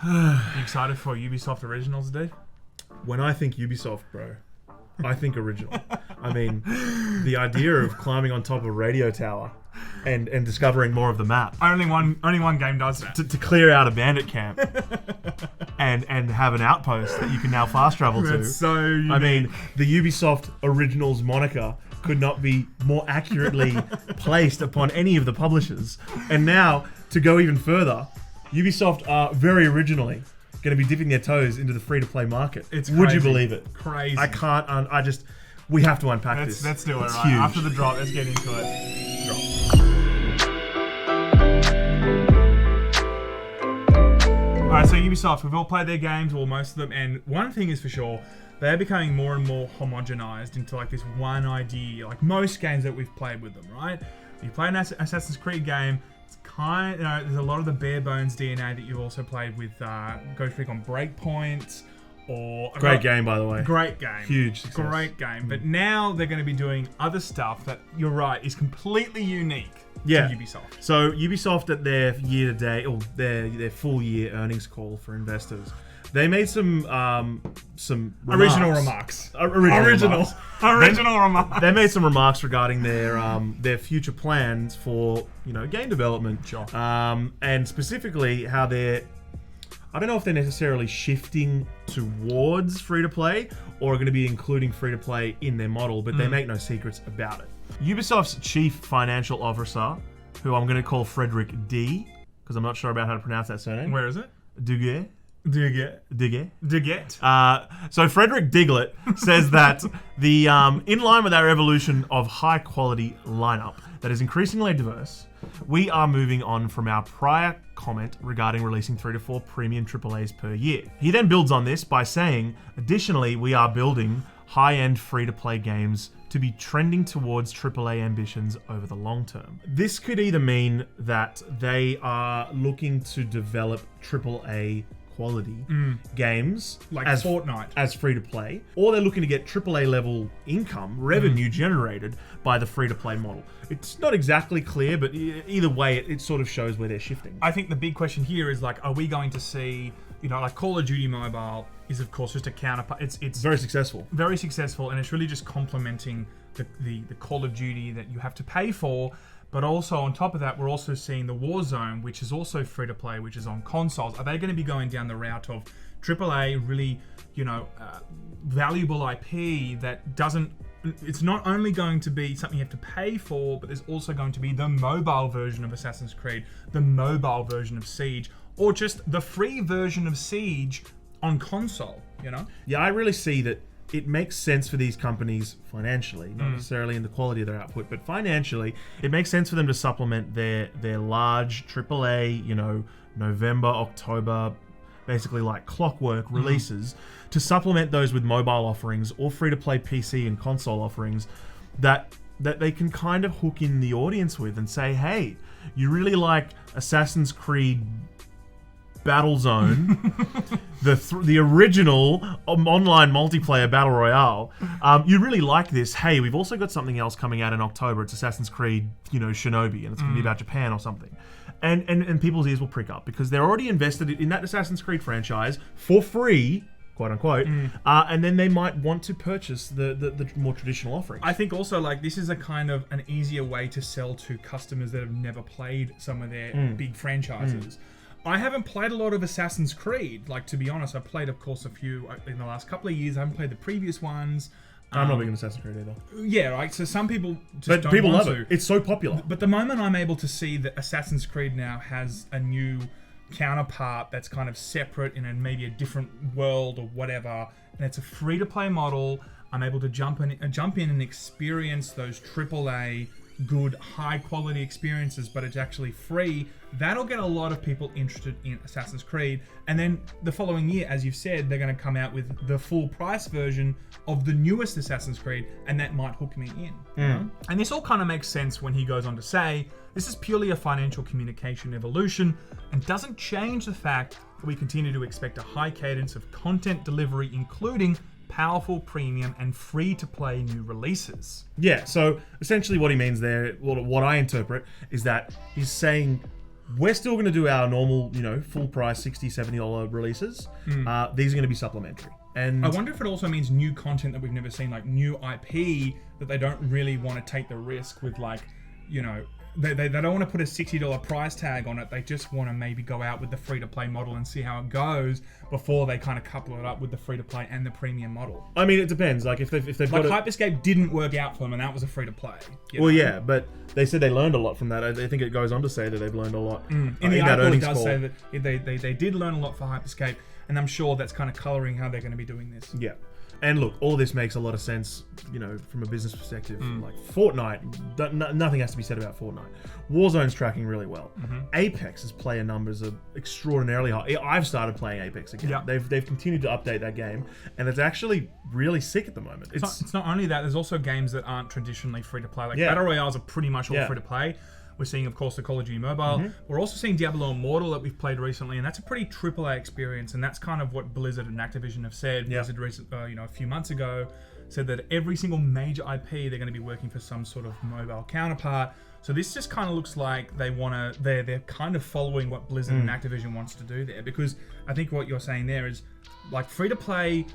You excited for Ubisoft Originals, dude? When I think Ubisoft, bro, I think original. I mean, the idea of climbing on top of a radio tower and discovering more of the map. Only one game does that. To clear out a bandit camp and have an outpost that you can now fast travel to. That's so unique. I mean, the Ubisoft Originals moniker could not be more accurately placed upon any of the publishers. And now, to go even further, Ubisoft are very originally going to be dipping their toes into the free-to-play market. It's Would you crazy. believe it? Crazy. I can't. We have to unpack this. Let's do it, It's right? huge. After the drop, let's get into it. Alright, so Ubisoft, we've all played their games, well, most of them, and one thing is for sure, they're becoming more and more homogenized into like this one idea, like most games that we've played with them, right? You play an Assassin's Creed game, it's there's a lot of the bare bones DNA that you've also played with Ghost Recon Breakpoint, or... Great game, by the way. Great game. Huge success. Great game. But now they're going to be doing other stuff that, you're right, is completely unique to Ubisoft. So Ubisoft at their year-to-date, or their full-year earnings call for investors, they made some Original remarks. Original remarks. They made some remarks regarding their future plans for game development. Sure. And specifically how I don't know if they're necessarily shifting towards free-to-play or are going to be including free-to-play in their model, but they make no secrets about it. Ubisoft's chief financial officer, who I'm going to call Frederick D, because I'm not sure about how to pronounce that surname. Where is it? Duguay. Diggett. So Frederick Diglett says that in line with our evolution of high-quality lineup that is increasingly diverse, we are moving on from our prior comment regarding releasing 3 to 4 premium AAAs per year. He then builds on this by saying, additionally, we are building high-end free-to-play games to be trending towards AAA ambitions over the long term. This could either mean that they are looking to develop AAA quality games Like as Fortnite. as free-to-play, or they're looking to get AAA level income, revenue generated by the free-to-play model. It's not exactly clear, but either way, it sort of shows where they're shifting. I think the big question here is like, are we going to see, like Call of Duty Mobile is of course just a counterpart. It's Very successful. very successful, and it's really just complementing the Call of Duty that you have to pay for. But also on top of that, we're also seeing the Warzone, which is also free to play, which is on consoles. Are they going to be going down the route of AAA, really, valuable IP that doesn't? It's not only going to be something you have to pay for, but there's also going to be the mobile version of Assassin's Creed, the mobile version of Siege, or just the free version of Siege on console. Yeah, I really see that it makes sense for these companies financially, not necessarily in the quality of their output, but financially, it makes sense for them to supplement their large AAA, November, October, basically like clockwork releases, to supplement those with mobile offerings or free-to-play PC and console offerings that they can kind of hook in the audience with and say, hey, you really like Assassin's Creed Battlezone, the original online multiplayer battle royale. You really like this. Hey, we've also got something else coming out in October. It's Assassin's Creed, Shinobi, and it's going to be about Japan or something. And people's ears will prick up because they're already invested in that Assassin's Creed franchise for free, quote unquote, and then they might want to purchase the more traditional offerings. I think also this is a kind of an easier way to sell to customers that have never played some of their big franchises. I haven't played a lot of Assassin's Creed. To be honest, I've played, of course, a few in the last couple of years. I haven't played the previous ones. I'm not big on Assassin's Creed either. Yeah, right. So some people just But don't people want love to. it. It's so popular. But the moment I'm able to see that Assassin's Creed now has a new counterpart that's kind of separate in maybe a different world or whatever, and it's a free-to-play model, I'm able to jump in and experience those AAA good, high-quality experiences, but it's actually free. That'll get a lot of people interested in Assassin's Creed. And then the following year, as you've said, they're going to come out with the full-price version of the newest Assassin's Creed, and that might hook me in. You know? And this all kind of makes sense when he goes on to say, this is purely a financial communication evolution and doesn't change the fact that we continue to expect a high cadence of content delivery, including powerful premium and free-to-play new releases. Yeah, so essentially what he means there, what I interpret, is that he's saying we're still going to do our normal, full price $60, $70 releases. These are going to be supplementary. And I wonder if it also means new content that we've never seen, like new IP that they don't really want to take the risk with, like, they don't want to put a $60 price tag on it. They just want to maybe go out with the free-to-play model and see how it goes before they kind of couple it up with the free-to-play and the premium model. I mean, it depends. Like, if they've like got Hyperscape didn't work out for them, and that was a free-to-play. Well, yeah, but they said they learned a lot from that. I think it goes on to say that they've learned a lot. In the article, it does say that they did learn a lot for Hyperscape, and I'm sure that's kind of colouring how they're going to be doing this. Yeah. And look, all of this makes a lot of sense, from a business perspective. Like Fortnite, nothing has to be said about Fortnite. Warzone's tracking really well. Apex's player numbers are extraordinarily high. I've started playing Apex again. Yeah. They've continued to update that game, and it's actually really sick at the moment. It's not only that, there's also games that aren't traditionally free to play. Like Battle Royales are pretty much all free to play. We're seeing, of course, the Call of Duty Mobile. We're also seeing Diablo Immortal that we've played recently, and that's a pretty AAA experience, and that's kind of what Blizzard and Activision have said. Blizzard, a few months ago, said that every single major IP, they're going to be working for some sort of mobile counterpart. So this just kind of looks like they're kind of following what Blizzard and Activision wants to do there, because I think what you're saying there is, like, free-to-play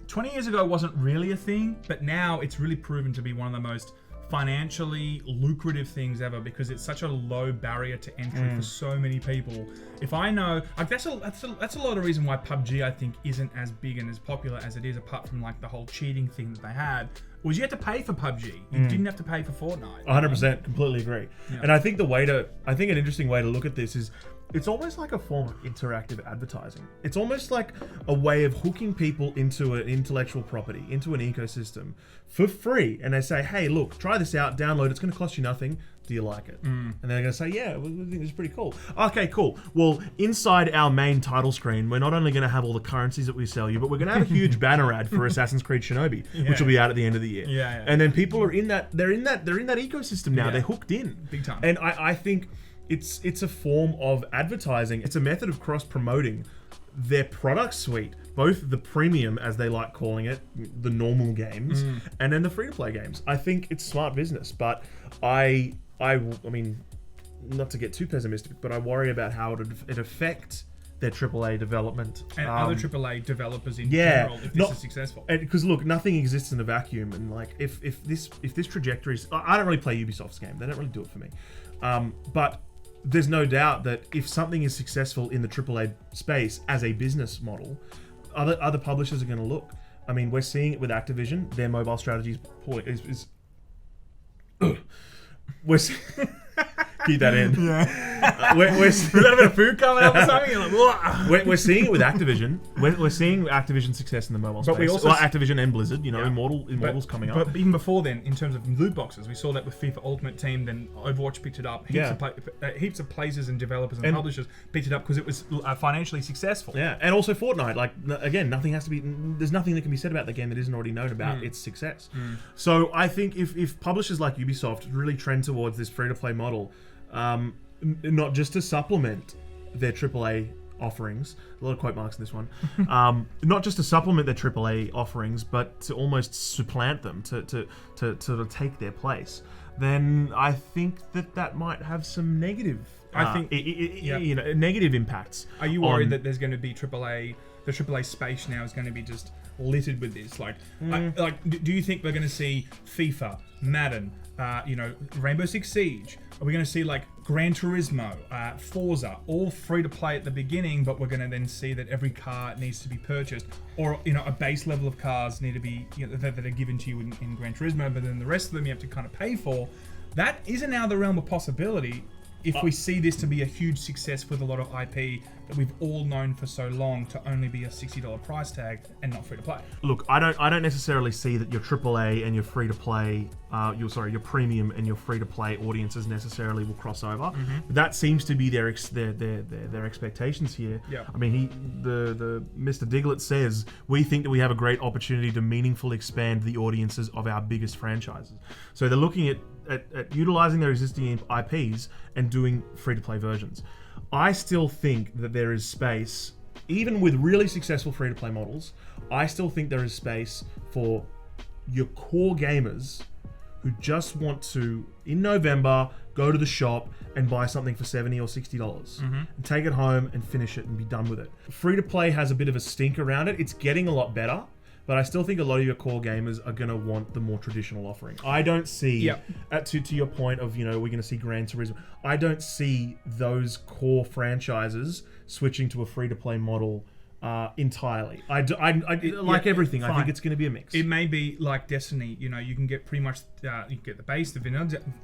20 years ago wasn't really a thing, but now it's really proven to be one of the most financially lucrative things ever, because it's such a low barrier to entry for so many people. If I know, like, that's a lot of reason why PUBG, I think, isn't as big and as popular as it is, apart from, like, the whole cheating thing that they had, was you had to pay for PUBG. You didn't have to pay for Fortnite. 100%, completely agree. Yeah. And I think an interesting way to look at this is, it's almost like a form of interactive advertising. It's almost like a way of hooking people into an intellectual property, into an ecosystem for free. And they say, hey, look, try this out, download it. It's going to cost you nothing. Do you like it? And they're going to say, yeah, we think this is pretty cool. Okay, cool. Well, inside our main title screen, we're not only going to have all the currencies that we sell you, but we're going to have a huge banner ad for Assassin's Creed Shinobi, which will be out at the end of the year. Yeah. And then people are in that. They're in that ecosystem now. They're hooked in. Big time. And I think it's a form of advertising. It's a method of cross-promoting their product suite, both the premium, as they like calling it, the normal games, and then the free-to-play games. I think it's smart business, but I mean, not to get too pessimistic, but I worry about how it affects their AAA development and other AAA developers in general if this is successful. Because look, nothing exists in a vacuum, and like if this trajectory is, I don't really play Ubisoft's game. They don't really do it for me, but there's no doubt that if something is successful in the AAA space as a business model, other publishers are going to look. I mean, we're seeing it with Activision. Their mobile strategy is we're keep that in. Yeah. We're a little bit of food coming up or something. You're like, we're seeing it with Activision. We're seeing Activision's success in the mobile space. But we also Activision and Blizzard. Immortal's coming up. But even before then, in terms of loot boxes, we saw that with FIFA Ultimate Team. Then Overwatch picked it up. Heaps of places and developers and publishers picked it up because it was financially successful. Yeah, and also Fortnite. Like, again, nothing has to be. There's nothing that can be said about the game that isn't already known about its success. So I think if publishers like Ubisoft really trend towards this free-to-play model, not just to supplement their AAA offerings, a lot of quote marks in this one, not just to supplement their AAA offerings, but to almost supplant them, to take their place, then I think that might have some negative, negative impacts. Are you worried that there's going to be AAA? The AAA space now is going to be just littered with this. Do you think we're going to see FIFA, Madden, Rainbow Six Siege? Are we going to see like Gran Turismo, Forza, all free to play at the beginning, but we're going to then see that every car needs to be purchased, or a base level of cars need to be that are given to you in Gran Turismo, but then the rest of them you have to kind of pay for. That isn't now the realm of possibility. If we see this to be a huge success with a lot of IP that we've all known for so long to only be a $60 price tag and not free to play. Look, I don't necessarily see that your AAA and your free to play, your premium and your free to play audiences necessarily will cross over. But that seems to be their expectations here. Yeah. I mean, the Mr. Diglett says, we think that we have a great opportunity to meaningfully expand the audiences of our biggest franchises. So they're looking at utilizing their existing IPs and doing free-to-play versions. I still think that there is space, even with really successful free-to-play models, I still think there is space for your core gamers who just want to, in November, go to the shop and buy something for $70 or $60 and take it home and finish it and be done with it. Free to play has a bit of a stink around it. It's getting a lot better, but I still think a lot of your core gamers are going to want the more traditional offering. I don't see, to your point of, we're going to see Gran Turismo, I don't see those core franchises switching to a free to play model entirely. Like everything, fine. I think it's going to be a mix. It may be like Destiny. You can get pretty much you can get the base, the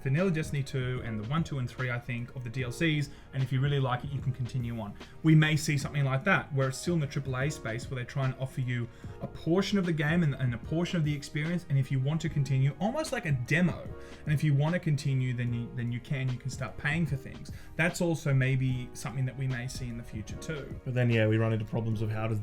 vanilla Destiny 2, and the 1, 2, and 3, I think, of the DLCs. And if you really like it, you can continue on. We may see something like that, where it's still in the AAA space, where they try and offer you a portion of the game and a portion of the experience. And if you want to continue, almost like a demo. And if you want to continue, then you can start paying for things. That's also maybe something that we may see in the future too. But then we run into problems of how does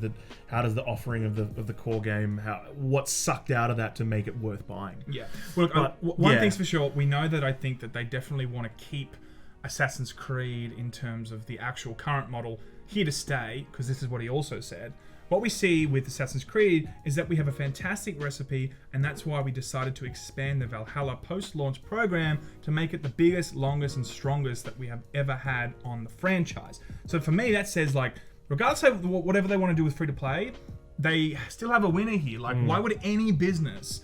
the offering of the core game, what's sucked out of that to make it worth buying. Yeah. Well, one thing's for sure, we know that I think that they definitely want to keep Assassin's Creed in terms of the actual current model here to stay, because this is what he also said. What we see with Assassin's Creed is that we have a fantastic recipe, and that's why we decided to expand the Valhalla post-launch program to make it the biggest, longest, and strongest that we have ever had on the franchise. So for me, that says, like, regardless of whatever they want to do with free-to-play, they still have a winner here. Like, why would any business,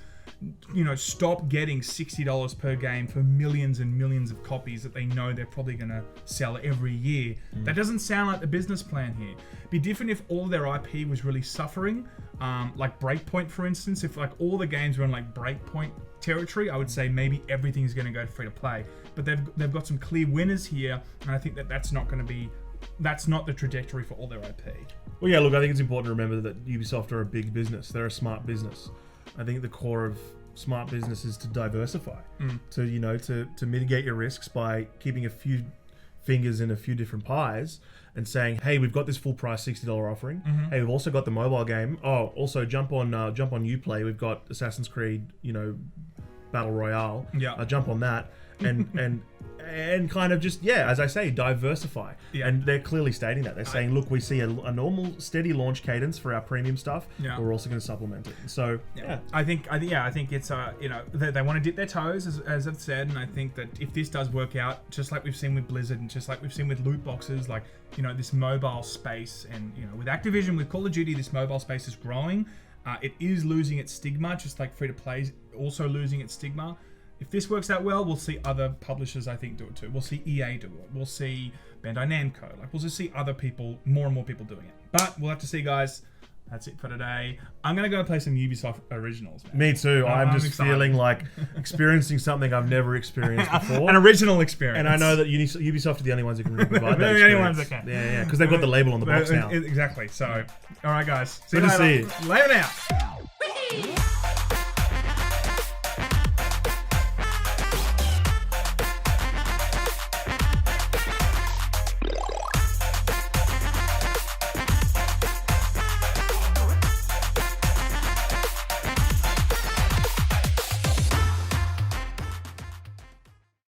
stop getting $60 per game for millions and millions of copies that they know they're probably going to sell every year? That doesn't sound like the business plan here. It'd be different if all their IP was really suffering, like Breakpoint, for instance. If like all the games were in like Breakpoint territory, I would say maybe everything's going to go free to play. But they've got some clear winners here, and I think that's not the trajectory for all their IP. Well, yeah, look, I think it's important to remember that Ubisoft are a big business. They're a smart business. I think the core of smart business is to diversify, to mitigate your risks by keeping a few fingers in a few different pies and saying, hey, we've got this full price $60 offering. Hey, we've also got the mobile game. Oh, also jump on Uplay. We've got Assassin's Creed, Battle Royale. Yeah, jump on that and kind of just, as I say, diversify. Yeah. And they're clearly stating that. They're saying, look, we see a normal, steady launch cadence for our premium stuff, but we're also going to supplement it. So, I think it's, they want to dip their toes, as I've said, and I think that if this does work out, just like we've seen with Blizzard and just like we've seen with loot boxes, like, this mobile space, and, with Activision, with Call of Duty, this mobile space is growing. It is losing its stigma, just like free-to-play also losing its stigma. If this works out well, we'll see other publishers, I think, do it too. We'll see EA do it. We'll see Bandai Namco. Like, we'll just see other people, more and more people doing it. But we'll have to see, guys. That's it for today. I'm going to go play some Ubisoft originals, man. Me too. I'm just excited. Feeling like experiencing something I've never experienced before. An original experience. And I know that Ubisoft are the only ones who can provide that They're the only ones that can. Yeah, because they've got the label on the box now. Exactly. So, all right, guys. Good to see you. Laymen out.